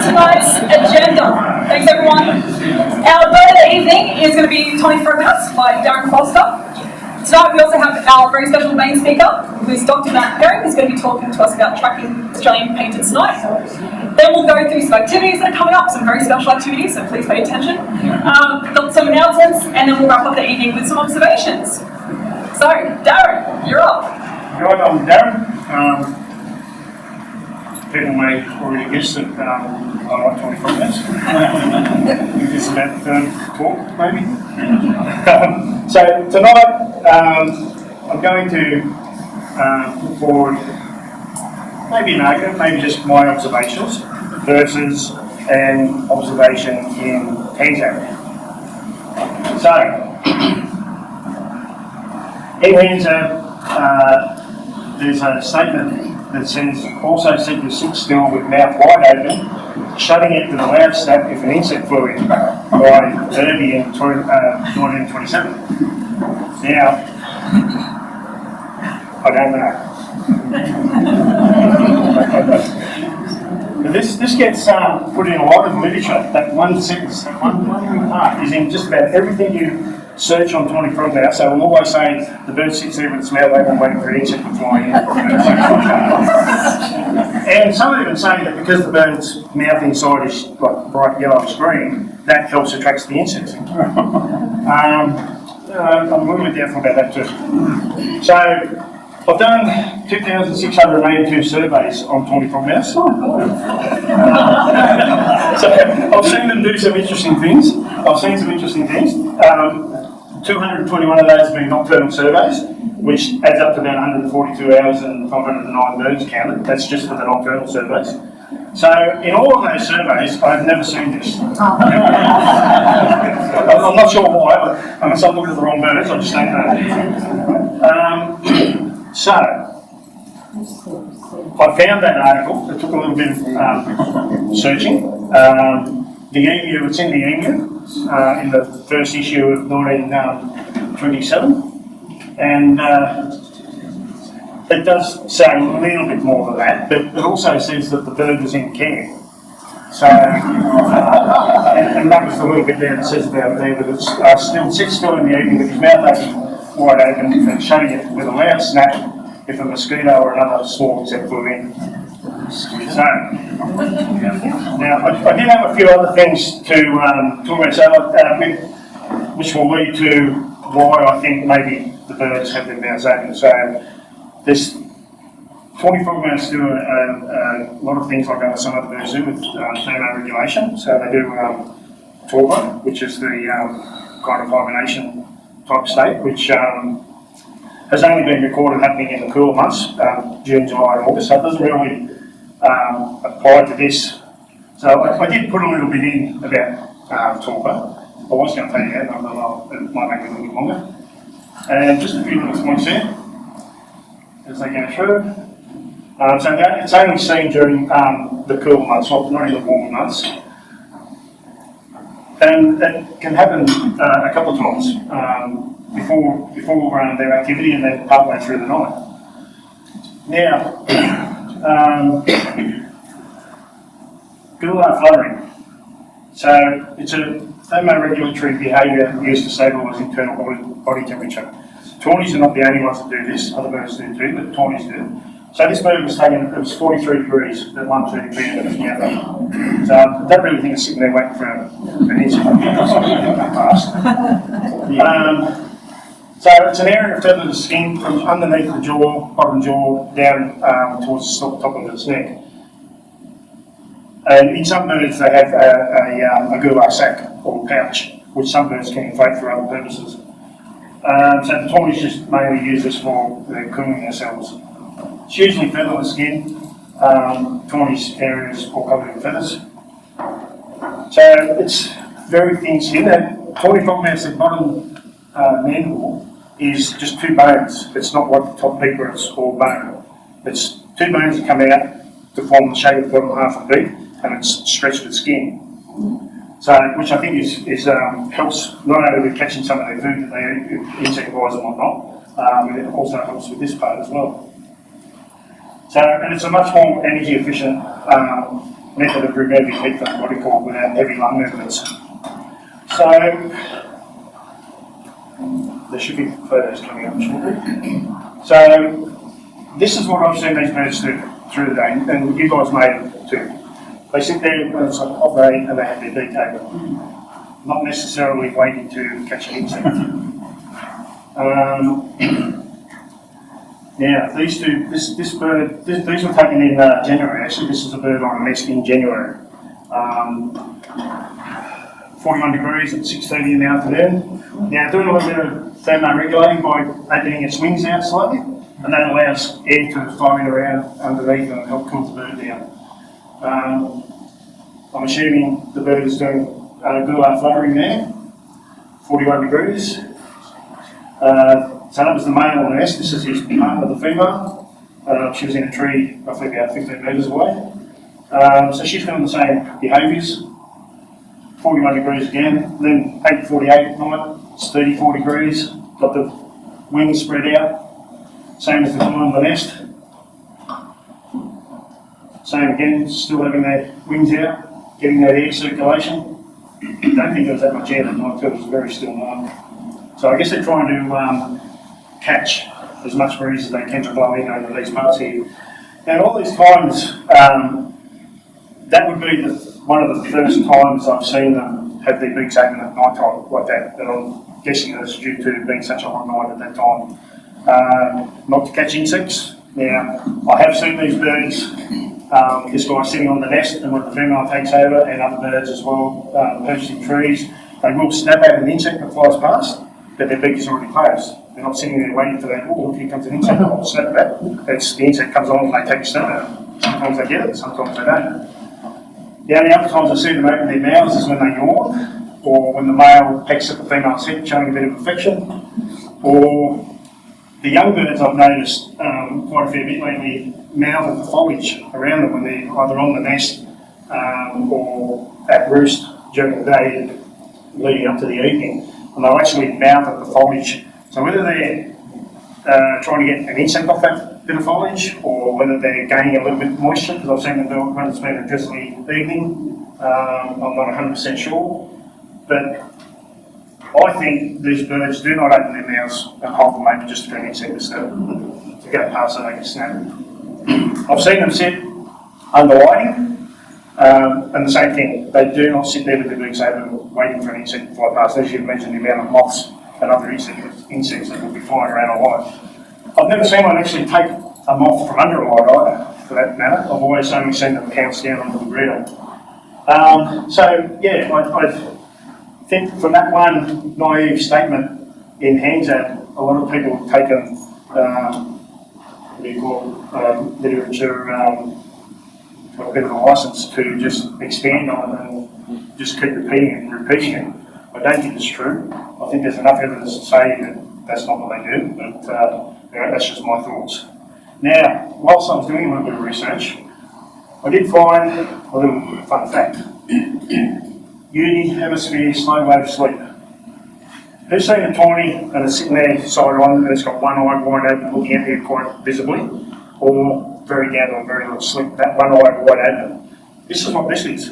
Tonight's agenda. Thanks everyone. Our bird of the evening is going to be Tawny Frogmouths by Darren Forster. Tonight we also have our very special main speaker, who's Dr. Matt Darren, who's going to be talking to us about tracking Australian painters tonight. Then we'll go through some activities that are coming up, some very special activities, so please pay attention. Some announcements, and then we'll wrap up the evening with some observations. So, Darren, you're up. Right, I'm Darren. People may already guess that I like Tawny Frogmouths. This is about the third talk, maybe. So tonight I'm going to put forward maybe an argument, maybe just my observations versus an observation in Tanzania. So, in Tanzania, there's a statement that says, also said to sit still with mouth wide open, shutting it with a loud snap if an insect flew in, by Derby in 1927. Now, I don't know. But this gets put in a lot of literature. That one sentence, that one part is in just about everything you search on Tawny Frogmouths. So we'll always say the bird sits there with its mouth open waiting for an insect to fly in. And some even say that because the bird's mouth inside is like bright yellowish green, that helps attract the insects. I'm a little bit doubtful about that too. So I've done 2,682 surveys on Tawny Frogmouths. So I've seen them do some interesting things. 221 of those have been nocturnal surveys, which adds up to about 142 hours and 509 birds counted. That's just for the nocturnal surveys. So in all of those surveys, I've never seen this. I'm not sure why, but unless I'm looking at the wrong birds, I just don't know. So I found that article. It took a little bit of searching. The emu, it's in the emu, in the first issue of 1927, and it does say a little bit more than that, but it also says that the bird was in care. So, and that was the little bit there that says about there that it still sits still in the evening with his mouth open, wide open, and shutting it with a loud snap if a mosquito or another small insect flew in. So, now I did have a few other things to talk about, so, which will lead to why I think maybe the birds have their mouths open. So, there's Tawny Frogmouths do a lot of things like some other birds do with thermoregulation. So they do torpor, which is the kind of hibernation type state, which has only been recorded happening in the cooler months, June, July and August, so it doesn't really apply to this. So I did put a little bit in about torpor. I was going to tell you that, but it might make it a little bit longer. And just a few little points there as they go through. So it's only seen during the cooler months, not in the warmer months. And that can happen a couple of times before their activity and then partway through the night. Now, gular fluttering. So it's a thermoregulatory behaviour used to stabilise internal body temperature. Tawnies are not the only ones that do this, other birds do too, but tawnies do. So this bird was taken, it was 43 degrees at 1:30 p.m. at its mouth open. So I don't really think it's sitting there waiting for an insect to pass. So it's an area of feathered skin from underneath the jaw, bottom jaw, down towards the top of its neck. And in some birds they have a gular sac or pouch, which some birds can inflate for other purposes. So the tawnies just mainly use this for cooling themselves. It's usually featherless skin. Tawny's area is all covered in feathers. So it's very thin skin. And Tawny Frogmouths, the bottom mandible is just two bones. It's not like the top beak where it's all bone. It's two bones that come out to form the shape of the bottom half of the beak, and it's stretched with skin. So, which I think is helps not only with catching some of their food that they eat, insect-wise and whatnot, but it also helps with this part as well. So, and it's a much more energy efficient method of removing heat from the body cord without heavy lung movements. So, there should be photos coming up shortly. So, this is what I've seen these birds do through the day, and you guys made it too. They sit there and it's like operate and they have their beak open, not necessarily waiting to catch an insect. Now, these bird, these were taken in January. Actually, this is a bird on a nest in January. 41 degrees at 6:30 in the afternoon. Now, doing a little bit of thermoregulating by opening its wings out slightly, and that allows air to flow in around underneath and help cool the bird down. I'm assuming the bird is doing good fluttering there, 41 degrees. So that was the male on the nest. This is his partner, the female. She was in a tree roughly about 15 metres away. So she's doing the same behaviours. 41 degrees again, then 8:48 at night, it's 34 degrees, got the wings spread out, same as the guy on the nest. Same again, still having their wings out, getting that air circulation. Don't think there was that much air that night, it was a very still night. So I guess they're trying to catch as much breeze as they can to blow in over these parts here. And all these times, that would be one of the first times I've seen them have their beaks open at night time like that, and I'm guessing that's due to being such a hot night at that time. Not to catch insects. Now, I have seen these birds, this guy sitting on the nest, and when the female takes over, and other birds as well, perched in trees, they will snap at an insect that flies past, but their beak is already closed. They're not sitting there waiting for that, oh, here comes an insect, I'll snap at that. It's the insect comes on and they take a snap at it. Sometimes they get it, sometimes they don't. The only other times I see them open their mouths is when they yawn, or when the male pecks at the female's head, showing a bit of affection, or the young birds I've noticed quite a fair bit lately mouth at the foliage around them when they're either on the nest or at roost during the day leading up to the evening, and they'll actually mouth at the foliage. So whether they're trying to get an insect off that bit of foliage, or whether they're gaining a little bit of moisture, because I've seen them do it when it's been a drizzly evening, I'm not 100% sure, but I think these birds do not open their mouths and hold them open just for an insect to go past so they can snap. I've seen them sit under lighting, and the same thing, they do not sit there with their beaks open waiting for an insect to fly past. As you mentioned, the amount of moths and other insects that will be flying around a light. I've never seen one actually take a moth from under a light either, for that matter. I've always only seen them pounce down onto the griddle. So, yeah, I think from that one naive statement in Handset, a lot of people have taken, literature, a bit of a license to just expand on it and just keep repeating it and repeating it. I don't think it's true. I think there's enough evidence to say that that's not what they do, but that's just my thoughts. Now, whilst I was doing a little bit of research, I did find a little fun fact. Uni hemisphere slow wave sleep. Who's seen a tawny and it's sitting there side on and it's got one eye wide open looking at you quite visibly, or very down or very little sleep, that one eye wide open? This is what this is.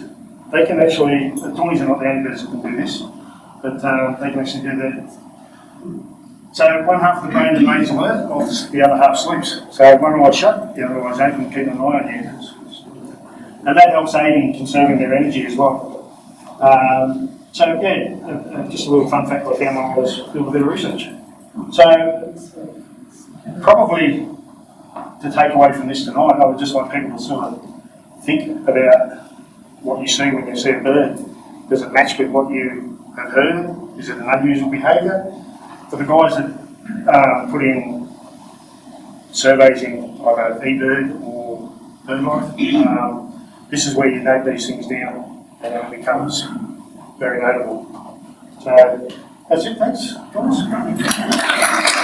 They can actually, the tawnies are not the only birds that can do this, but they can actually do that. So one half of the brain remains alert, whilst the other half sleeps. So one eye shut, the other eye's open, keeping an eye on you. And that helps aid in conserving their energy as well. So yeah, just a little fun fact I found when I was doing a bit of research. So probably to take away from this tonight, I would just like people to sort of think about what you see when you see a bird. Does it match with what you have heard? Is it an unusual behaviour? For the guys that put in surveys in either eBird or BirdLife, this is where you note these things down and it becomes very notable. So that's it, thanks guys.